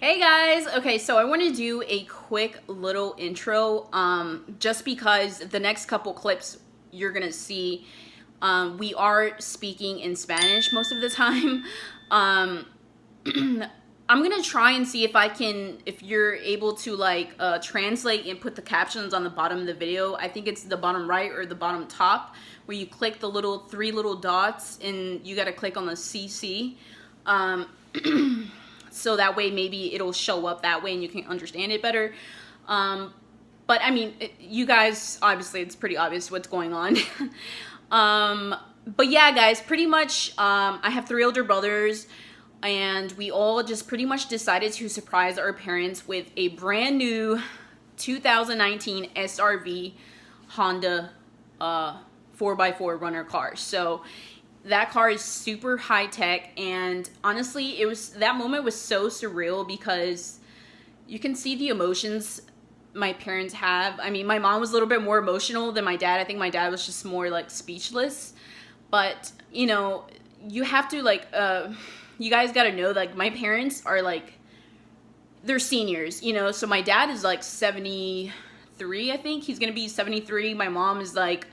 Hey guys, okay, so I want to do a quick little intro, just because the next couple clips you're gonna see, we are speaking in Spanish most of the time. I'm gonna try and see if if you're able to like translate and put the captions on the bottom of the video. I think it's the bottom right or the bottom top where you click the three little dots and you gotta click on the CC. So that way maybe it'll show up that way and you can understand it better. But I mean, you guys, obviously it's pretty obvious what's going on. But yeah, guys, pretty much I have 3 older brothers and we all just pretty much decided to surprise our parents with a brand new 2019 SRV Honda 4x4 runner car. So that car is super high tech, and honestly, that moment was so surreal because you can see the emotions my parents have. I mean, my mom was a little bit more emotional than my dad. I think my dad was just more like speechless. But, you know, you have to like, you guys got to know, like, my parents are like, they're seniors, you know. So my dad is like 73, I think. He's going to be 73. My mom is like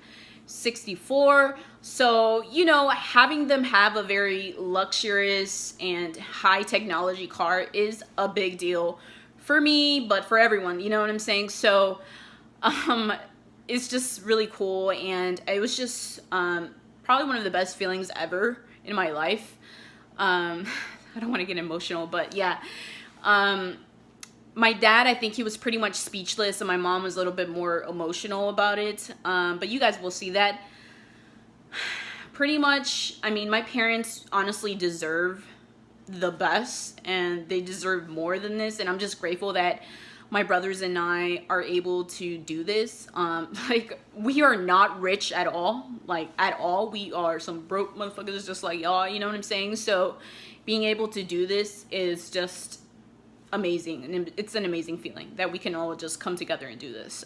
64. So, you know, having them have a very luxurious and high technology car is a big deal for me, but for everyone, you know what I'm saying? So, it's just really cool, and it was just probably one of the best feelings ever in my life. I don't want to get emotional, but yeah. My dad, I think he was pretty much speechless, and my mom was a little bit more emotional about it. But you guys will see that. Pretty much, I mean, my parents honestly deserve the best, and they deserve more than this. And I'm just grateful that my brothers and I are able to do this. Like, we are not rich at all. Like, at all. We are some broke motherfuckers just like y'all, you know what I'm saying? So, being able to do this is just amazing, and it's an amazing feeling that we can all just come together and do this.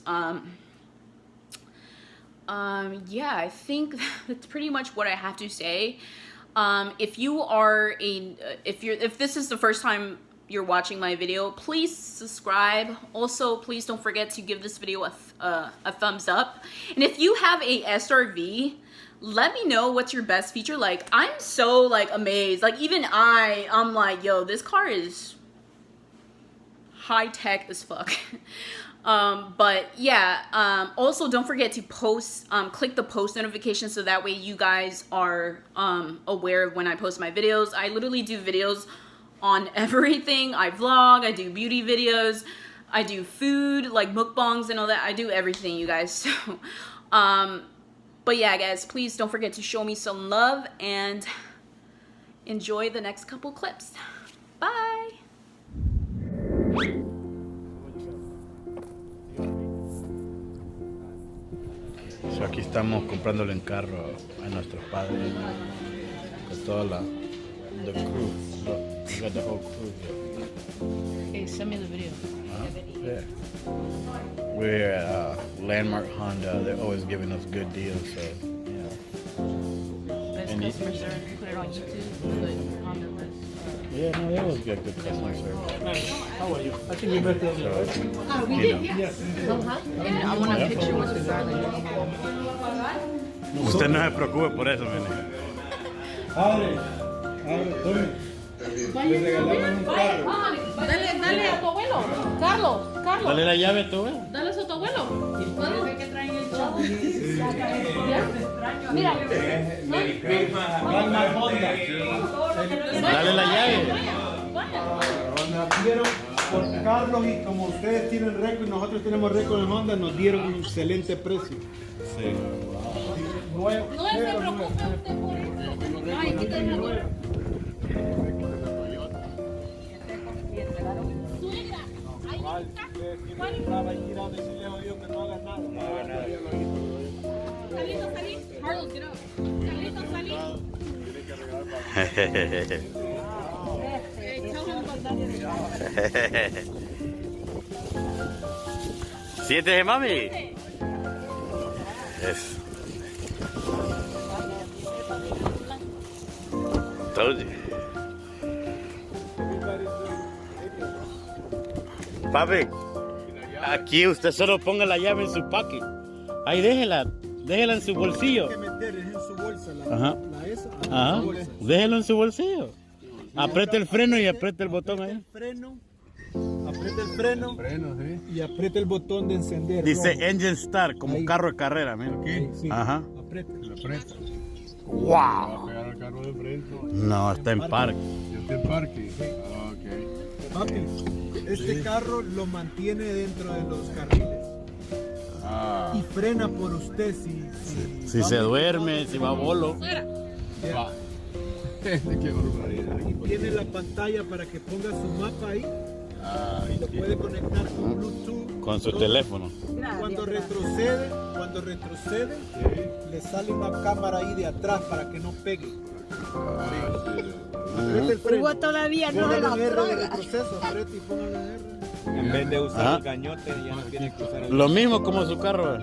Yeah, I think that's pretty much what I have to say. If you are if this is the first time you're watching my video, please subscribe. Also, please don't forget to give this video a thumbs up. And if you have a SRV, let me know what's your best feature. Like, I'm so like amazed. Like, even I'm like, yo, this car is high tech as fuck. But yeah, also don't forget to post, click the post notification so that way you guys are aware of when I post my videos. I literally do videos on everything. I vlog, I do beauty videos, I do food, like mukbangs and all that. I do everything, you guys. So, but yeah, guys, please don't forget to show me some love and enjoy the next couple clips. Bye. So aquí estamos comprándole en carro a nuestros padres con toda the crew. Look, we got the whole crew here. Hey, send me the video. Yeah. We're at Landmark Honda. They're always giving us good deals, so yeah. Best customer service. Put it on YouTube. Put Honda best. Yeah, no, they always get good customer service. How are you? I think we met the other day. Oh, we did, yes. And I want a picture with your darling. Usted no se preocupe por eso, nene. Abre, tome. Le regalamos un carro. Dale a tu abuelo. Carlos. Dale la llave a tu güey. Dale eso a tu abuelo. Que traen el show. Mira. Dale la llave. Nos dieron, por Carlos, y como ustedes tienen récord y nosotros tenemos récord en Honda, nos dieron un excelente precio. Sí. Nuevo. No se preocupe usted por eso. Ay, quítale la gorra. Suegra. Ahí está. Estaba ahí tirado, decirle a Dios que no haga nada. No haga nada. Salí. Carlos, get up. Salí. Tell him about that. Siéntese, mami. Eso. Told you. Papi, aquí usted solo ponga la llave en su pocket. Ahí déjela en su bolsillo. Hay que meter en su bolsa la, Ajá. la esa. Ajá, Su bolsa. déjelo en su bolsillo. Aprieta el freno y aprieta el botón ahí. Aprieta el freno y aprieta el botón de encender. Dice rojo. engine start, como Ahí. carro de carrera, mira. Sí, Ajá. aprieta. Wow. Va a pegar al carro de frente. No, está en parque. ¿Y este parque? Ah, ok. Papi, este carro lo mantiene dentro de los carriles Ah, y frena por usted Si se duerme, si va a bolo. va. Qué barbaridad. Y tiene la pantalla para que ponga su mapa ahí Ah, y lo puede conectar con Bluetooth. Con su todo. teléfono. Cuando retrocede, le sale una cámara ahí de atrás para que no pegue. Aprieta el freno. Hugo todavía no se Póngalo la en R de traga. retroceso, aprieta y póngalo en R. En vez de usar Ajá. el gañote, ya no tiene que usar el Lo mismo como su carro.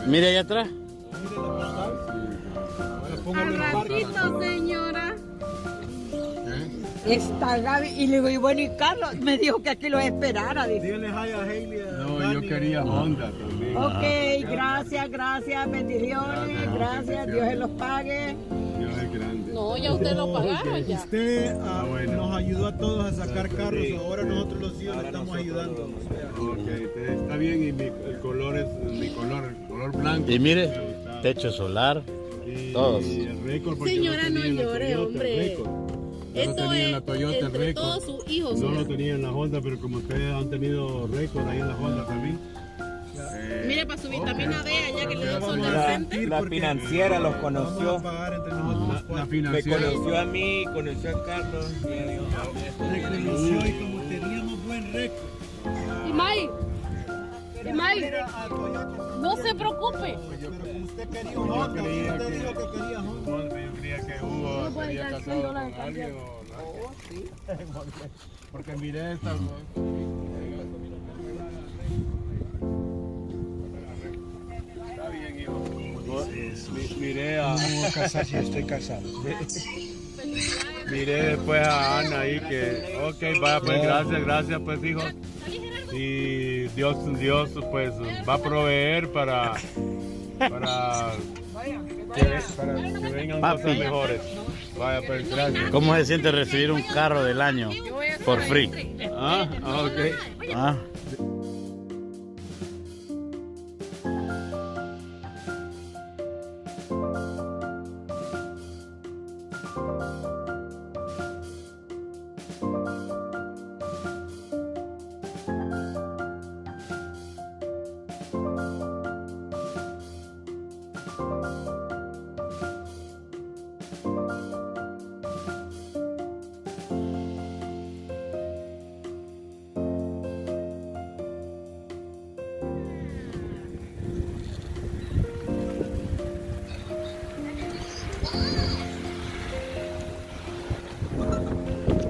Mire allá atrás. Mire la pantalla. Ahora póngalo en parque. Ratito, señora. Está Gaby. Y le digo, y bueno, y Carlos me dijo que aquí lo esperara. Dice. Díganle hi a Hailey. a No, Dani. yo quería Honda también. Ok, gracias, bendiciones, gracias, Dios se los pague. Dios es grande. No, ya usted lo pagaron ya. Usted bueno. nos ayudó a todos a sacar carros, ahora nosotros los hijos le Ahora estamos nosotros ayudando. Ok, está bien y el color es el color blanco. Y mire, Me gusta. techo solar. Y todos. el récord porque Señora, no tenía en la llore, Toyota, hombre. el récord. Yo lo Esto tenía en la es Toyota, el entre récord. todos sus hijos. No lo señora. tenía en la Honda, pero como ustedes han tenido récord ahí en la Honda también. Mire, para su vitamina D, allá que le dio sol del La, frente. la financiera los Vamos a conoció. pagar entre nosotros La cuatro. Me financiera. conoció a mí, conoció a Carlos. Y a Dios. Reconoció y como teníamos buen récord. Imai, Imai, Era a Toyota. no se preocupe. Pero como usted quería un Honda, creía usted que- dijo que quería Honda. No, yo creía que Hugo puede sería dar casado $100 con alguien o no. Porque miré esta. Está bien, hijo. Miré a. casarse, estoy casado. Miré después a Ana ahí que, ok, vaya, pues gracias, pues hijo. Y Dios pues va a proveer para que vengan Papi. cosas mejores. Vaya, pues gracias. ¿Cómo se siente recibir un carro del año por free? Ok. Ah.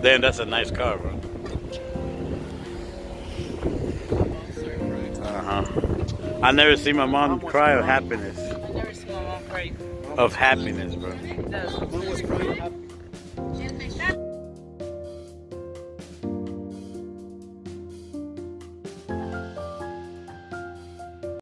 Damn, that's a nice car, bro. I never see my mom cry of happiness. I never seen my mom cry. Of happiness, bro. Mom was crying.